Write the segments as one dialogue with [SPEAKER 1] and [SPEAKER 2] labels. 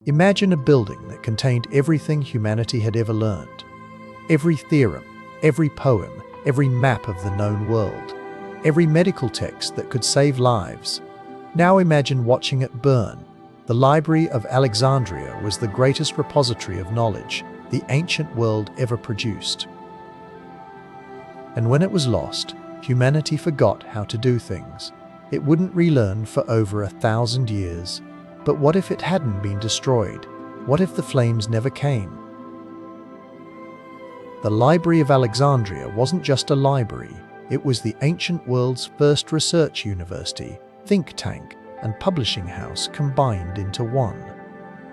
[SPEAKER 1] Imagine a building that contained everything humanity had ever learned. Every theorem, every poem, every map of the known world, every medical text that could save lives. Now imagine watching it burn. The Library of Alexandria was the greatest repository of knowledge the ancient world ever produced. And when it was lost, humanity forgot how to do things. It wouldn't relearn for over 1,000 years. But what if it hadn't been destroyed? What if the flames never came? The Library of Alexandria wasn't just a library, it was the ancient world's first research university, think tank, and publishing house combined into one.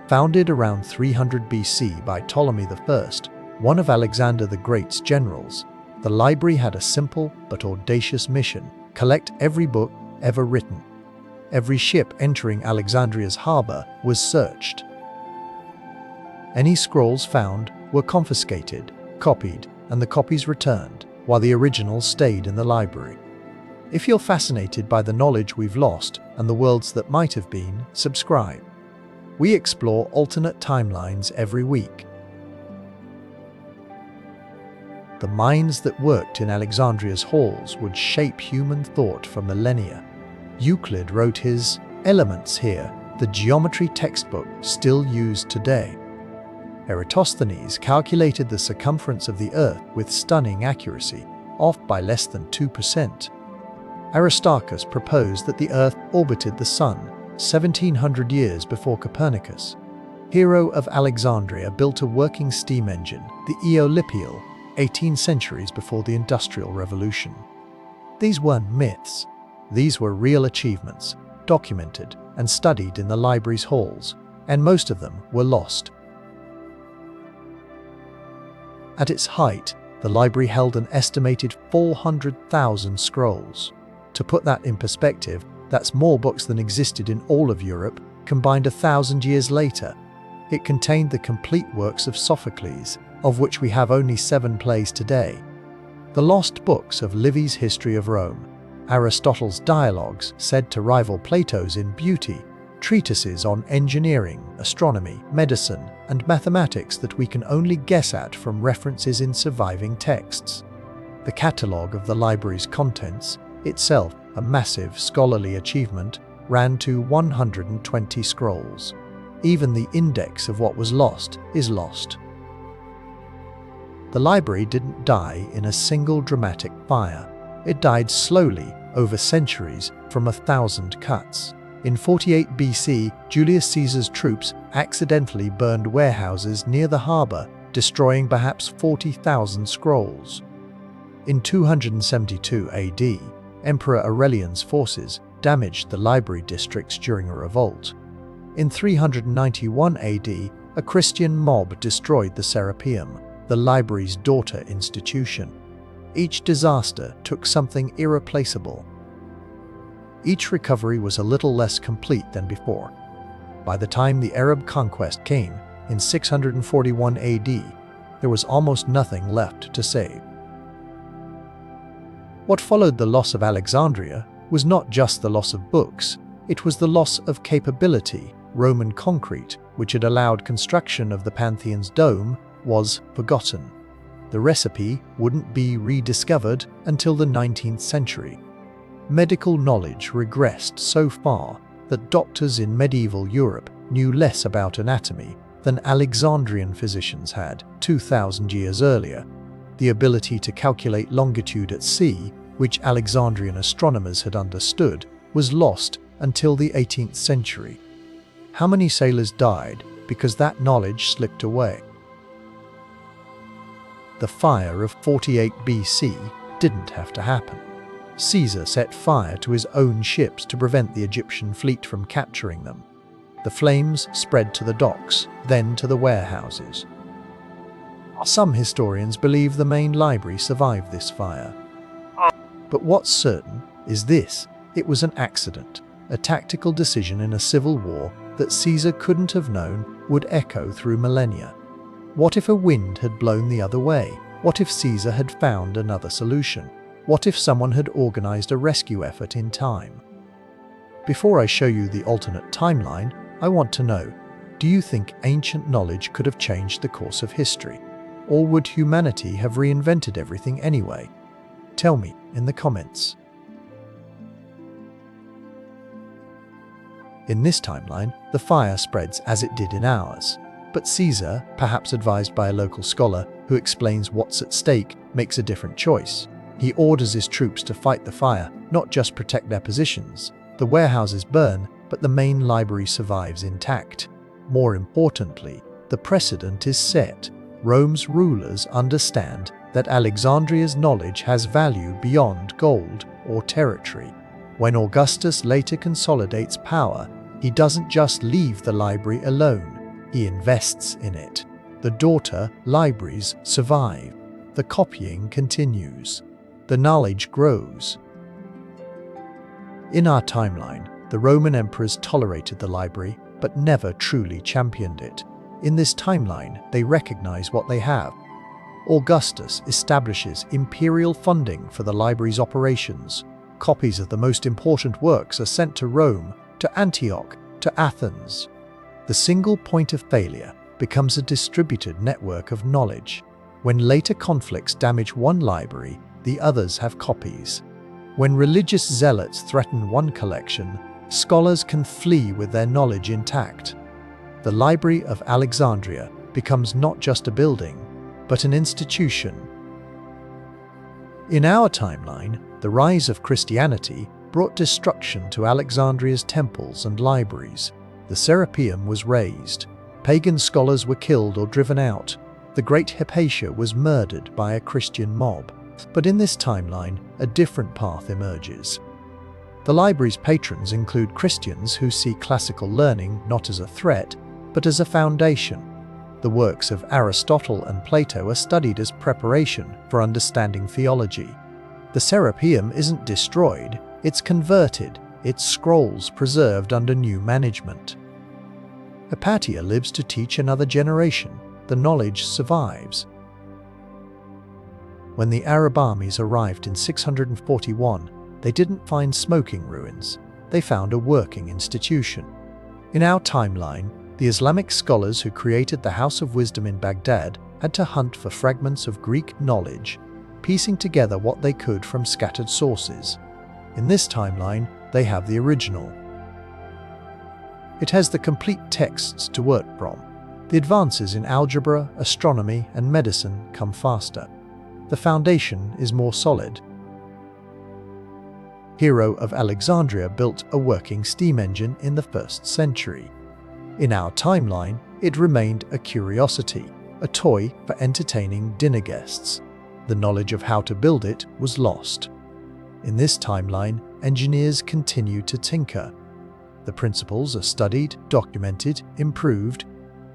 [SPEAKER 1] Founded around 300 BC by Ptolemy I, one of Alexander the Great's generals, the library had a simple but audacious mission: collect every book ever written. Every ship entering Alexandria's harbor was searched. Any scrolls found were confiscated, copied, and the copies returned, while the originals stayed in the library. If you're fascinated by the knowledge we've lost and the worlds that might have been, subscribe. We explore alternate timelines every week. The minds that worked in Alexandria's halls would shape human thought for millennia. Euclid wrote his Elements here, the geometry textbook still used today. Eratosthenes calculated the circumference of the Earth with stunning accuracy, off by less than 2%. Aristarchus proposed that the Earth orbited the Sun 1,700 years before Copernicus. Hero of Alexandria built a working steam engine, the Eolipial, 18 centuries before the Industrial Revolution. These weren't myths. These were real achievements, documented and studied in the library's halls, and most of them were lost. At its height, the library held an estimated 400,000 scrolls. To put that in perspective, that's more books than existed in all of Europe, combined 1,000 years later. It contained the complete works of Sophocles, of which we have only 7 plays today. The lost books of Livy's History of Rome, Aristotle's dialogues said to rival Plato's in beauty, treatises on engineering, astronomy, medicine, and mathematics that we can only guess at from references in surviving texts. The catalogue of the library's contents, itself a massive scholarly achievement, ran to 120 scrolls. Even the index of what was lost is lost. The library didn't die in a single dramatic fire. It died slowly over centuries from 1,000 cuts. In 48 BC, Julius Caesar's troops accidentally burned warehouses near the harbor, destroying perhaps 40,000 scrolls. In 272 AD, Emperor Aurelian's forces damaged the library districts during a revolt. In 391 AD, a Christian mob destroyed the Serapeum, the library's daughter institution. Each disaster took something irreplaceable. Each recovery was a little less complete than before. By the time the Arab conquest came, in 641 AD, there was almost nothing left to save. What followed the loss of Alexandria was not just the loss of books, it was the loss of capability. Roman concrete, which had allowed construction of the Pantheon's dome, was forgotten. The recipe wouldn't be rediscovered until the 19th century. Medical knowledge regressed so far that doctors in medieval Europe knew less about anatomy than Alexandrian physicians had 2,000 years earlier. The ability to calculate longitude at sea, which Alexandrian astronomers had understood, was lost until the 18th century. How many sailors died because that knowledge slipped away? The fire of 48 BC didn't have to happen. Caesar set fire to his own ships to prevent the Egyptian fleet from capturing them. The flames spread to the docks, then to the warehouses. Some historians believe the main library survived this fire. But what's certain is this: it was an accident, a tactical decision in a civil war that Caesar couldn't have known would echo through millennia. What if a wind had blown the other way? What if Caesar had found another solution? What if someone had organized a rescue effort in time? Before I show you the alternate timeline, I want to know, Do you think ancient knowledge could have changed the course of history? Or would humanity have reinvented everything anyway? Tell me in the comments. In this timeline, the fire spreads as it did in ours. But Caesar, perhaps advised by a local scholar who explains what's at stake, makes a different choice. He orders his troops to fight the fire, not just protect their positions. The warehouses burn, but the main library survives intact. More importantly, the precedent is set. Rome's rulers understand that Alexandria's knowledge has value beyond gold or territory. When Augustus later consolidates power, he doesn't just leave the library alone, he invests in it. The daughter libraries survive. The copying continues. The knowledge grows. In our timeline, the Roman emperors tolerated the library, but never truly championed it. In this timeline, they recognize what they have. Augustus establishes imperial funding for the library's operations. Copies of the most important works are sent to Rome, to Antioch, to Athens. The single point of failure becomes a distributed network of knowledge. When later conflicts damage one library, the others have copies. When religious zealots threaten one collection, scholars can flee with their knowledge intact. The Library of Alexandria becomes not just a building, but an institution. In our timeline, the rise of Christianity brought destruction to Alexandria's temples and libraries. The Serapeum was razed. Pagan scholars were killed or driven out. The great Hypatia was murdered by a Christian mob. But in this timeline, a different path emerges. The library's patrons include Christians who see classical learning not as a threat, but as a foundation. The works of Aristotle and Plato are studied as preparation for understanding theology. The Serapeum isn't destroyed, it's converted, its scrolls preserved under new management. Hypatia lives to teach another generation. The knowledge survives. When the Arab armies arrived in 641, they didn't find smoking ruins, they found a working institution. In our timeline, the Islamic scholars who created the House of Wisdom in Baghdad had to hunt for fragments of Greek knowledge, piecing together what they could from scattered sources. In this timeline, they have the original. It has the complete texts to work from. The advances in algebra, astronomy, and medicine come faster. The foundation is more solid. Hero of Alexandria built a working steam engine in the 1st century. In our timeline, it remained a curiosity, a toy for entertaining dinner guests. The knowledge of how to build it was lost. In this timeline, engineers continue to tinker. The principles are studied, documented, improved.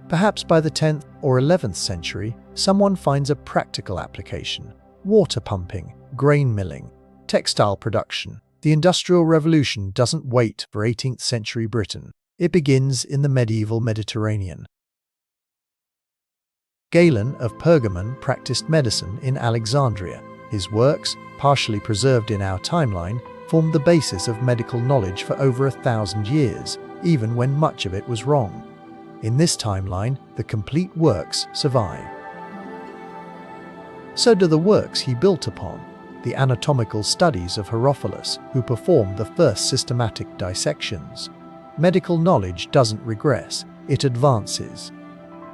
[SPEAKER 1] Perhaps by the 10th or 11th century, someone finds a practical application: water pumping, grain milling, textile production. The Industrial Revolution doesn't wait for 18th century Britain. It begins in the medieval Mediterranean. Galen of Pergamon practiced medicine in Alexandria. His works, partially preserved in our timeline, formed the basis of medical knowledge for over 1,000 years, even when much of it was wrong. In this timeline, the complete works survive. So do the works he built upon. The anatomical studies of Herophilus, who performed the first systematic dissections. Medical knowledge doesn't regress, it advances.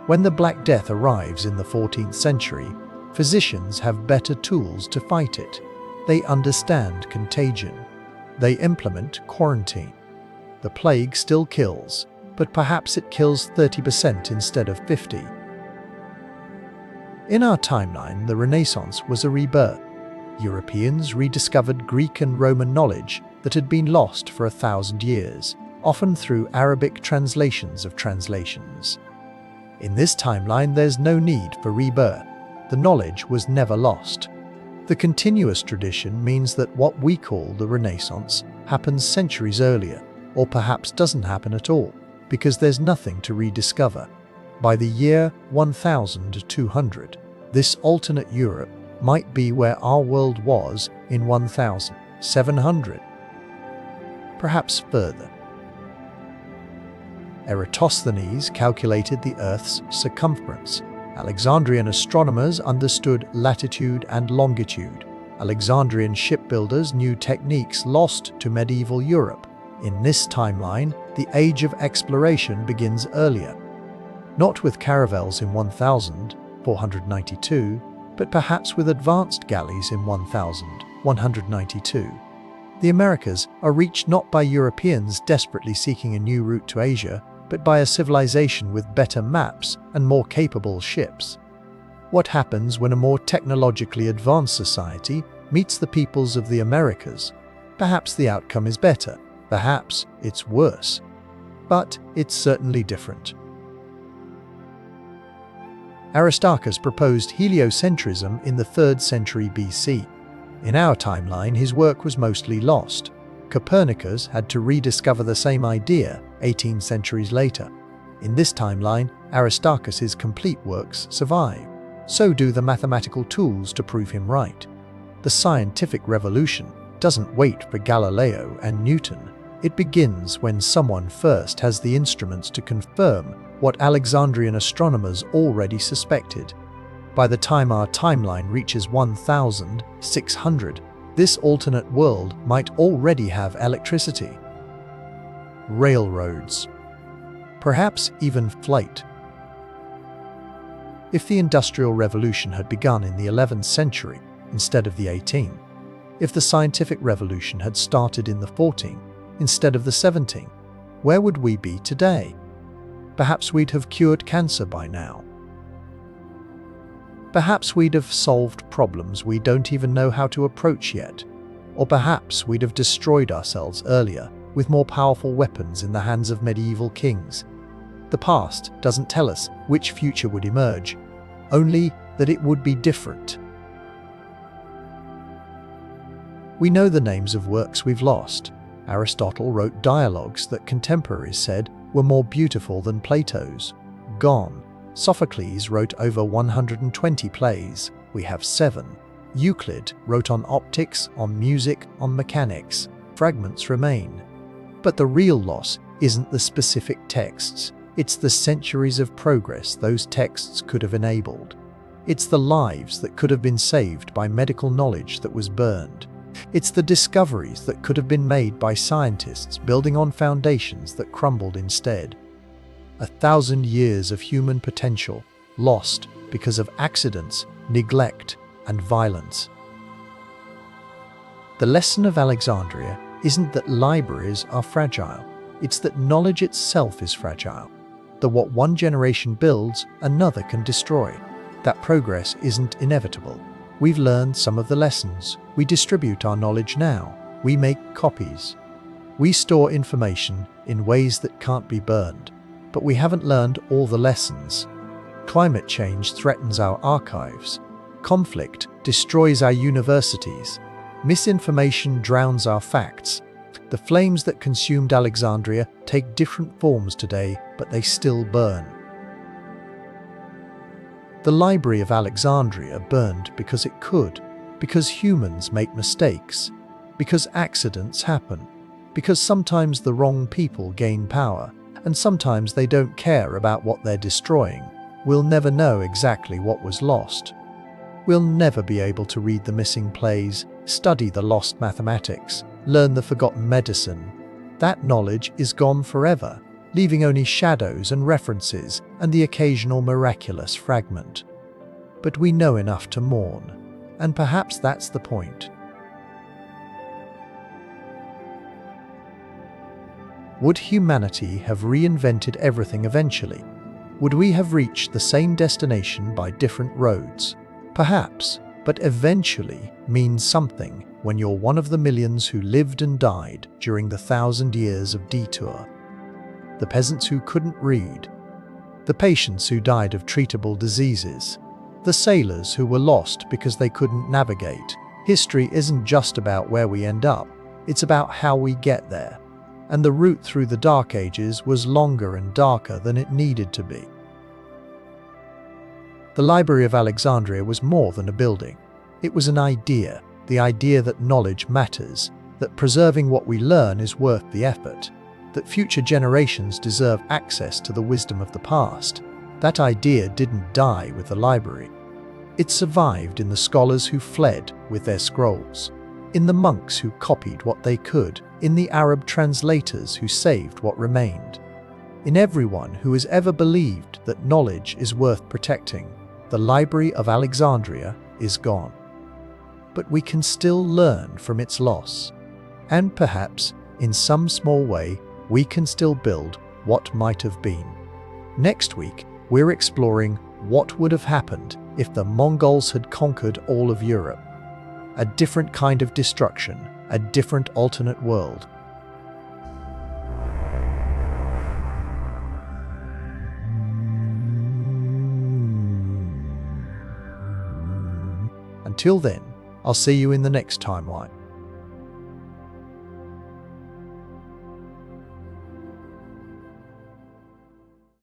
[SPEAKER 1] When the Black Death arrives in the 14th century, physicians have better tools to fight it. They understand contagion. They implement quarantine. The plague still kills, but perhaps it kills 30% instead of 50%. In our timeline, the Renaissance was a rebirth. Europeans rediscovered Greek and Roman knowledge that had been lost for 1,000 years, often through Arabic translations of translations. In this timeline, there's no need for rebirth. The knowledge was never lost. The continuous tradition means that what we call the Renaissance happens centuries earlier, or perhaps doesn't happen at all, because there's nothing to rediscover. By the year 1200, this alternate Europe might be where our world was in 1700. Perhaps further. Eratosthenes calculated the Earth's circumference. Alexandrian astronomers understood latitude and longitude. Alexandrian shipbuilders knew techniques lost to medieval Europe. In this timeline, the age of exploration begins earlier. Not with caravels in 1492, but perhaps with advanced galleys in 1192. The Americas are reached not by Europeans desperately seeking a new route to Asia, but by a civilization with better maps and more capable ships. What happens when a more technologically advanced society meets the peoples of the Americas? Perhaps the outcome is better, perhaps it's worse, but it's certainly different. Aristarchus proposed heliocentrism in the 3rd century BC. In our timeline, his work was mostly lost. Copernicus had to rediscover the same idea 18 centuries later. In this timeline, Aristarchus's complete works survive. So do the mathematical tools to prove him right. The scientific revolution doesn't wait for Galileo and Newton. It begins when someone first has the instruments to confirm what Alexandrian astronomers already suspected. By the time our timeline reaches 1600, this alternate world might already have electricity, railroads, perhaps even flight. If the Industrial Revolution had begun in the 11th century instead of the 18th, if the Scientific Revolution had started in the 14th instead of the 17th, where would we be today? Perhaps we'd have cured cancer by now. Perhaps we'd have solved problems we don't even know how to approach yet. Or perhaps we'd have destroyed ourselves earlier with more powerful weapons in the hands of medieval kings. The past doesn't tell us which future would emerge, only that it would be different. We know the names of works we've lost. Aristotle wrote dialogues that contemporaries said were more beautiful than Plato's. Gone. Sophocles wrote over 120 plays. We have 7. Euclid wrote on optics, on music, on mechanics. Fragments remain. But the real loss isn't the specific texts. It's the centuries of progress those texts could have enabled. It's the lives that could have been saved by medical knowledge that was burned. It's the discoveries that could have been made by scientists building on foundations that crumbled instead. 1,000 years of human potential lost because of accidents, neglect, and violence. The lesson of Alexandria isn't that libraries are fragile, it's that knowledge itself is fragile. That what one generation builds, another can destroy. That progress isn't inevitable. We've learned some of the lessons. We distribute our knowledge now. We make copies. We store information in ways that can't be burned. But we haven't learned all the lessons. Climate change threatens our archives. Conflict destroys our universities. Misinformation drowns our facts. The flames that consumed Alexandria take different forms today, but they still burn. The Library of Alexandria burned because it could, because humans make mistakes, because accidents happen, because sometimes the wrong people gain power, and sometimes they don't care about what they're destroying. We'll never know exactly what was lost. We'll never be able to read the missing plays, study the lost mathematics, learn the forgotten medicine. That knowledge is gone forever, leaving only shadows and references and the occasional miraculous fragment. But we know enough to mourn, and perhaps that's the point. Would humanity have reinvented everything eventually? Would we have reached the same destination by different roads? Perhaps, but eventually means something when you're one of the millions who lived and died during the 1,000 years of detour. The peasants who couldn't read, the patients who died of treatable diseases, the sailors who were lost because they couldn't navigate. History isn't just about where we end up, it's about how we get there. And the route through the Dark Ages was longer and darker than it needed to be. The Library of Alexandria was more than a building. It was an idea, the idea that knowledge matters, that preserving what we learn is worth the effort. that future generations deserve access to the wisdom of the past, that idea didn't die with the library. It survived in the scholars who fled with their scrolls, in the monks who copied what they could, in the Arab translators who saved what remained, in everyone who has ever believed that knowledge is worth protecting. The Library of Alexandria is gone. But we can still learn from its loss. And perhaps, in some small way, we can still build what might have been. Next week, we're exploring what would have happened if the Mongols had conquered all of Europe. A different kind of destruction, a different alternate world. Until then, I'll see you in the next timeline.